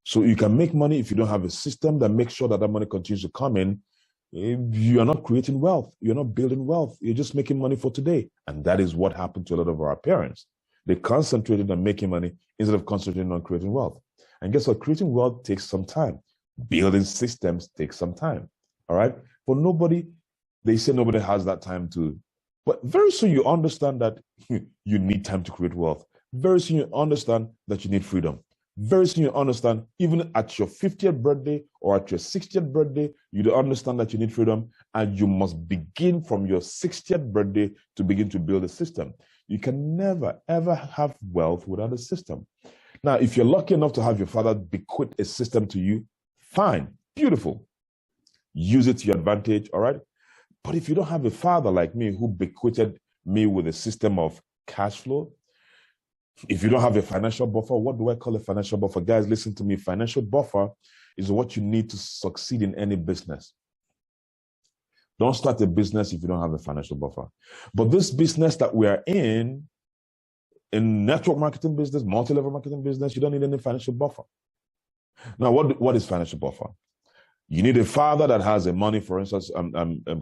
So you can make money if you don't have a system that makes sure that that money continues to come in. You are not creating wealth. You're not building wealth. You're just making money for today. And that is what happened to a lot of our parents. They concentrated on making money instead of concentrating on creating wealth. And guess what? Creating wealth takes some time. Building systems takes some time. All right? But they say nobody has that time to. But very soon you understand that you need time to create wealth. Very soon you understand that you need freedom. Very soon you understand, even at your 50th birthday or at your 60th birthday, you understand that you need freedom, and you must begin from your 60th birthday to begin to build a system. You can never, ever have wealth without a system. Now, if you're lucky enough to have your father bequeath a system to you, fine, beautiful. Use it to your advantage, all right? But if you don't have a father like me who bequeathed me with a system of cash flow, if you don't have a financial buffer, what do I call a financial buffer? Guys, listen to me. Financial buffer is what you need to succeed in any business. Don't start a business if you don't have a financial buffer. But this business that we are in network marketing business, multi-level marketing business, you don't need any financial buffer. Now, what is financial buffer? You need a father that has a money, for instance,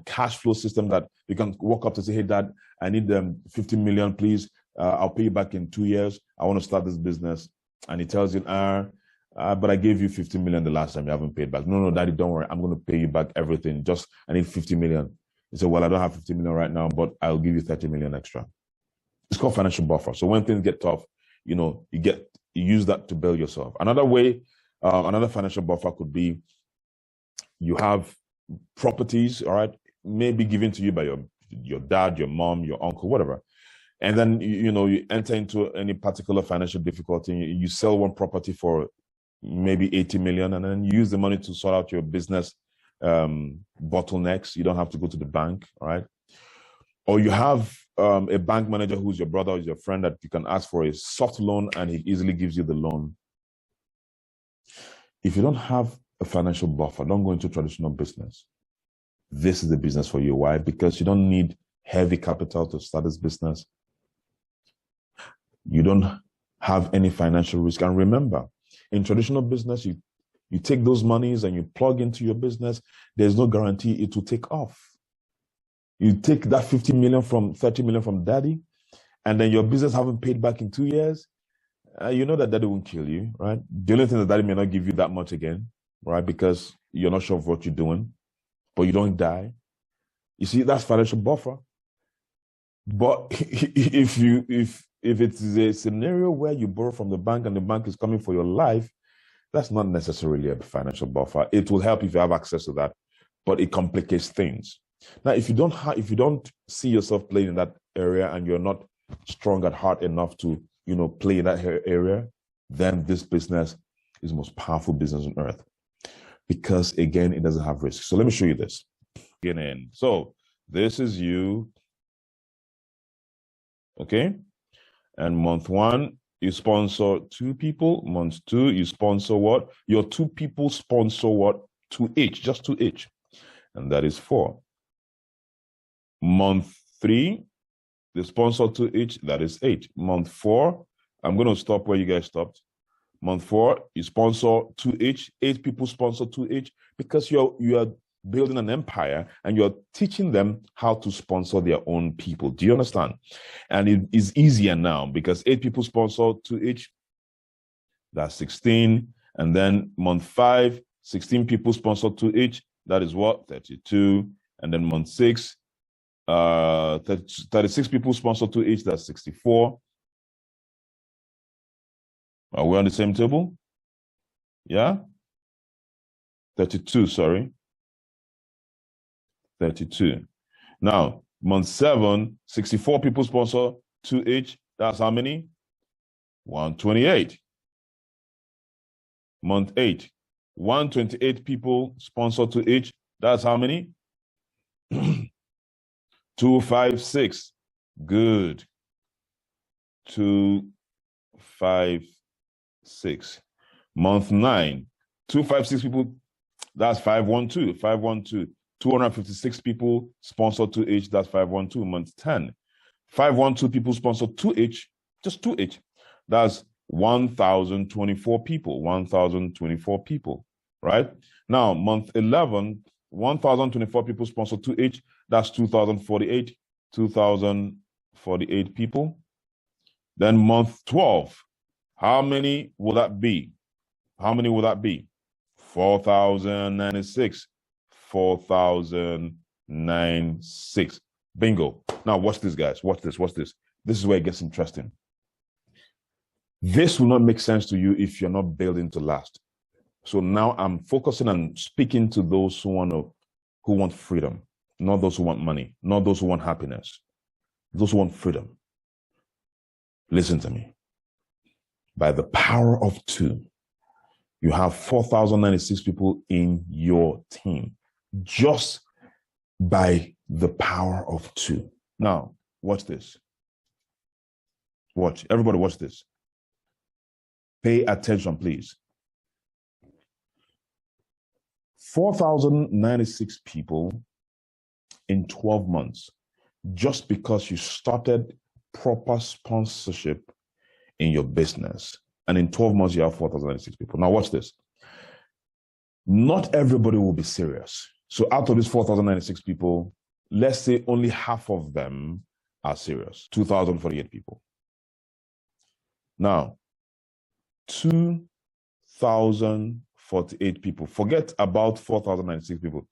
cash flow system that you can walk up to say, hey, Dad, I need 50 million, please. I'll pay you back in 2 years. I want to start this business. And he tells you, but I gave you 50 million the last time, you haven't paid back. No, Daddy, don't worry. I'm going to pay you back everything. I need 50 million. He said, well, I don't have 50 million right now, but I'll give you 30 million extra. It's called financial buffer. So when things get tough, you use that to build yourself. Another way, another financial buffer could be you have properties, all right, maybe given to you by your dad, your mom, your uncle, whatever. And then, you enter into any particular financial difficulty, you sell one property for maybe 80 million, and then you use the money to sort out your business bottlenecks. You don't have to go to the bank, all right? Or you have a bank manager who's your brother or your friend that you can ask for a soft loan and he easily gives you the loan. If you don't have a financial buffer, don't go into traditional business. This is the business for you. Why? Because you don't need heavy capital to start this business. You don't have any financial risk. And remember, in traditional business, you take those monies and you plug into your business. There's no guarantee it will take off. You take that 50 million from 30 million from daddy, and then your business haven't paid back in 2 years, you know that daddy won't kill you, right? The only thing that daddy may not give you that much again, right? Because you're not sure of what you're doing, but you don't die. You see, that's financial buffer. But if it is a scenario where you borrow from the bank and the bank is coming for your life, that's not necessarily a financial buffer. It will help if you have access to that, but it complicates things. Now, if you don't see yourself playing in that area and you're not strong at heart enough to, play in that area, then this business is the most powerful business on earth because, again, it doesn't have risk. So let me show you this. So this is you, okay? And month 1, you sponsor 2 people. Month 2, you sponsor what? Your 2 people sponsor what? 2 each, just 2 each. And that is 4. Month 3, they sponsor 2 each, that is 8. Month 4, I'm going to stop where you guys stopped. Month 4, you sponsor 2 each, 8 people sponsor 2 each, because you are building an empire and you're teaching them how to sponsor their own people. Do you understand? And it is easier now because 8 people sponsor 2 each, that's 16. And then month 5, 16 people sponsor 2 each, that is what? 32. And then month 6, 36 people sponsor 2 each, that's 64. Are we on the same table? Yeah? 32, sorry. 32. Now, month 7, 64 people sponsor 2 each. That's how many? 128. Month 8, 128 people sponsor 2 each. That's how many? 256. Good. 256. Month 9, 256 people. That's 512. 512. 256 people sponsor 2 each. That's 512. Month 10, 512 people sponsor 2 each. Just 2 each. That's 1,024 people. 1,024 people. Right? Now, month 11, 1,024 people sponsor 2 each. That's 2,048. 2,048 people. Then month 12, how many will that be? How many will that be? 4,096. 4,096. Bingo. Now watch this, guys. Watch this. Watch this. This is where it gets interesting. This will not make sense to you if you're not building to last. So now I'm focusing on speaking to those who want freedom, not those who want money, not those who want happiness, those who want freedom. Listen to me. By the power of 2, you have 4,096 people in your team. Just by the power of 2. Now, watch this. Watch. Everybody watch this. Pay attention, please. 4,096 people in 12 months, just because you started proper sponsorship in your business. And in 12 months, you have 4,096 people. Now, watch this. Not everybody will be serious. So out of these 4,096 people, let's say only half of them are serious, 2,048 people. Now, 2,048 people, forget about 4,096 people,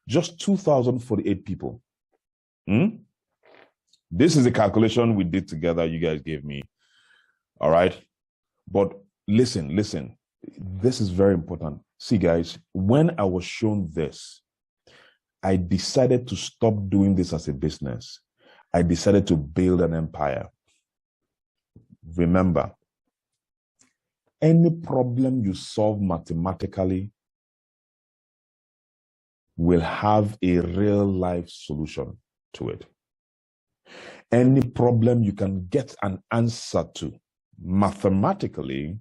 just 2,048 people. This is a calculation we did together, you guys gave me, all right? But listen, this is very important. See, guys, when I was shown this, I decided to stop doing this as a business. I decided to build an empire. Remember, any problem you solve mathematically will have a real life solution to it. Any problem you can get an answer to mathematically,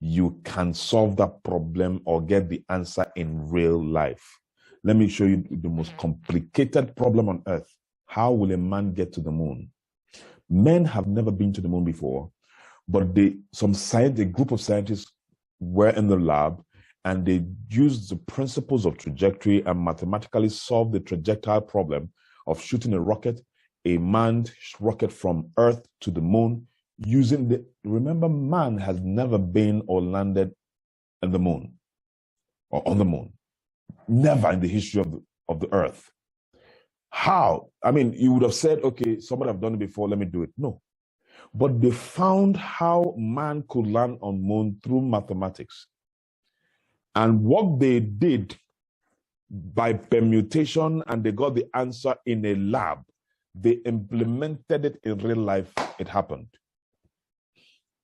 you can solve that problem or get the answer in real life. Let me show you the most complicated problem on earth. How will a man get to the moon? Men have never been to the moon before, but a group of scientists were in the lab and they used the principles of trajectory and mathematically solved the trajectile problem of shooting a rocket a manned rocket from Earth to the moon using remember, man has never been or landed in the moon or on the moon. Never in the history of the Earth. How? I mean, you would have said, okay, somebody have done it before, let me do it. No. But they found how man could land on moon through mathematics. And what they did by permutation, and they got the answer in a lab, they implemented it in real life, it happened.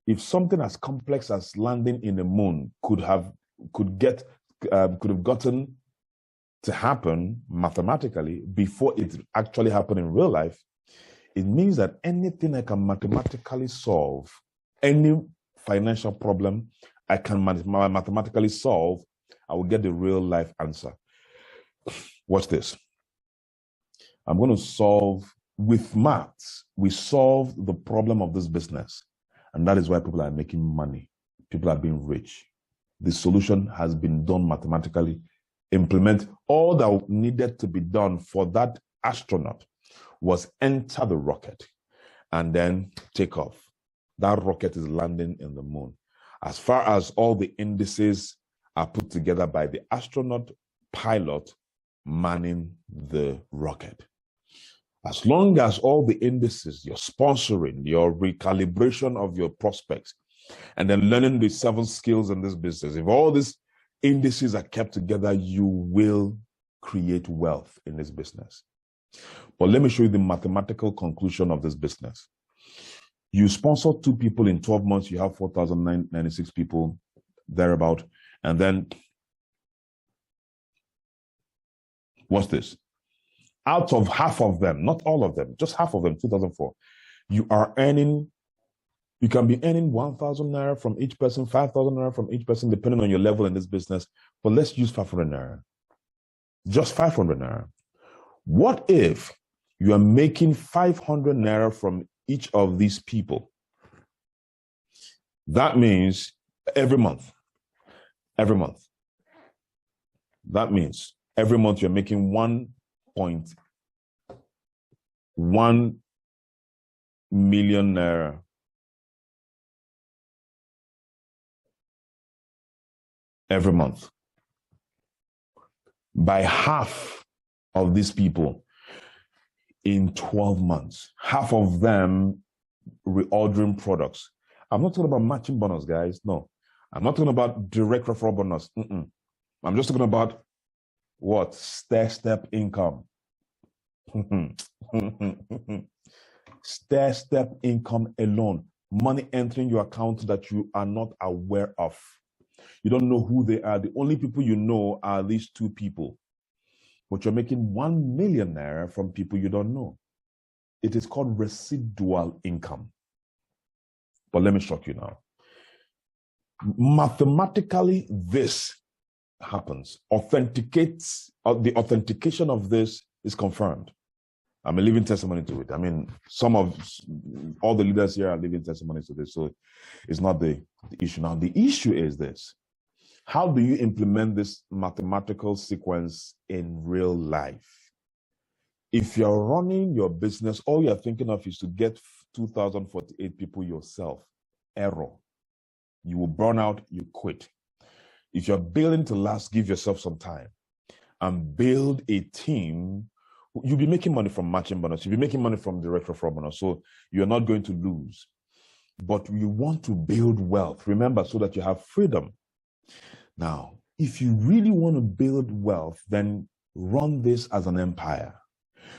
If something as complex as landing in the moon could have gotten to happen mathematically before it actually happened in real life, it means that anything I can mathematically solve, any financial problem I can mathematically solve, I will get the real life answer. Watch this. I'm going to solve with maths. We solve the problem of this business. And that is why people are making money. People are being rich. The solution has been done mathematically. Implement all that needed to be done for that astronaut was enter the rocket and then take off. That rocket is landing in the moon. As far as all the indices are put together by the astronaut pilot manning the rocket. As long as all the indices, your sponsoring, your recalibration of your prospects, and then learning the 7 skills in this business, if all these indices are kept together, you will create wealth in this business. But let me show you the mathematical conclusion of this business. You sponsor 2 people in 12 months, you have 4,096 people thereabout. And then, what's this? Out of half of them, not all of them, just half of them, 2004, you can be earning 1,000 naira from each person, 5,000 naira from each person, depending on your level in this business. But let's use 500 naira. Just 500 naira. What if you are making 500 naira from each of these people? That means every month. That means every month you're making 1.1 million naira. Every month. By half of these people in 12 months. Half of them reordering products. I'm not talking about matching bonus, guys. No. I'm not talking about direct referral bonus. I'm just talking about what? Stair-step income. Stair-step income alone. Money entering your account that you are not aware of. You don't know who they are. The only people you know are these 2 people. But you're making 1 million naira from people you don't know. It is called residual income. But let me shock you now. Mathematically, this happens. The authentication of this is confirmed. I'm a living testimony to it. I mean, all the leaders here are living testimonies to this, so it's not the issue. Now, the issue is this. How do you implement this mathematical sequence in real life? If you're running your business, all you're thinking of is to get 2,048 people yourself. Error. You will burn out, you quit. If you're building to last, give yourself some time and build a team. You'll be making money from matching bonus. You'll be making money from direct referral bonus. So you're not going to lose. But you want to build wealth, remember, so that you have freedom. Now, if you really want to build wealth, then run this as an empire.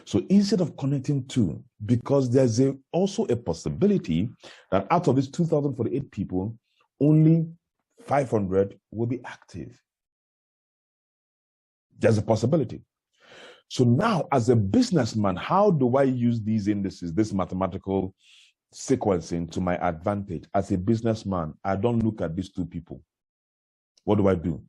So instead of connecting 2, because there's also a possibility that out of these 2,048 people, only 500 will be active. There's a possibility. So now, as a businessman, how do I use these indices, this mathematical sequencing to my advantage? As a businessman, I don't look at these 2 people. What do?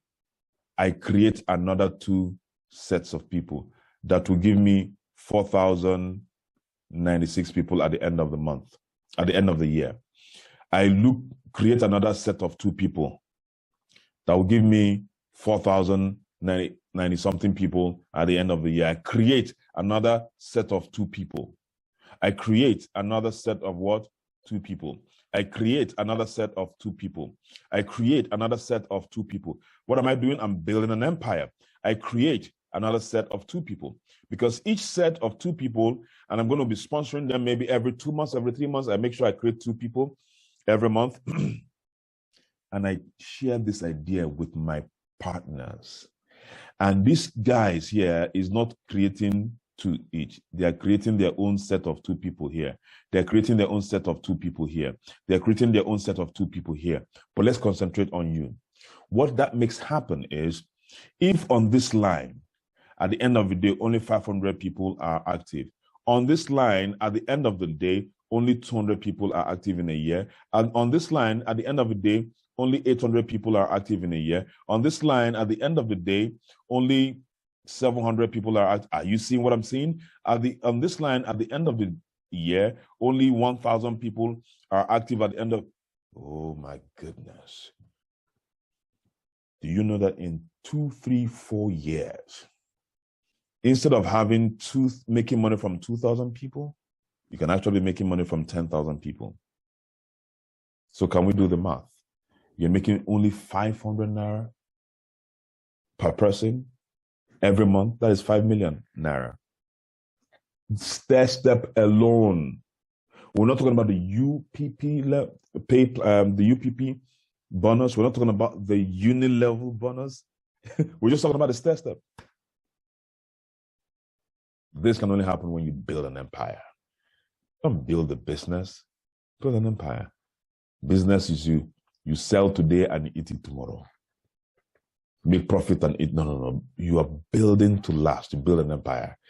I create another 2 sets of people that will give me 4,096 people at the end of the month, at the end of the year. I create another set of 2 people that will give me 4,090 something people at the end of the year. I create another set of 2 people. I create another set of what? 2 people. I create another set of 2 people. I create another set of 2 people. What am I doing? I'm building an empire. I create another set of 2 people, because each set of 2 people, and I'm going to be sponsoring them maybe every 2 months, every 3 months. I make sure I create 2 people every month. And I share this idea with my partners. And these guys here is not creating 2 each. They are creating their own set of 2 people here. They're creating their own set of 2 people here. They're creating their own set of 2 people here. But let's concentrate on you. What that makes happen is, if on this line, at the end of the day, only 500 people are active. On this line, at the end of the day, only 200 people are active in a year. And on this line, at the end of the day, only 800 people are active in a year. On this line, at the end of the day, only 700 people are active. Are you seeing what I'm seeing? On this line, at the end of the year, only 1,000 people are active at the end of, oh my goodness. Do you know that in 2, 3, 4 years, instead of making money from 2,000 people, you can actually be making money from 10,000 people. So can we do the math? You're making only 500 naira per person every month. That is 5 million naira. Step alone. We're not talking about the UPP the UPP bonus. We're not talking about the uni-level bonus. We're just talking about the step. This can only happen when you build an empire. Don't build a business, build an empire. Business is you sell today and you eat it tomorrow. Make profit and eat. No. You are building to last. You build an empire.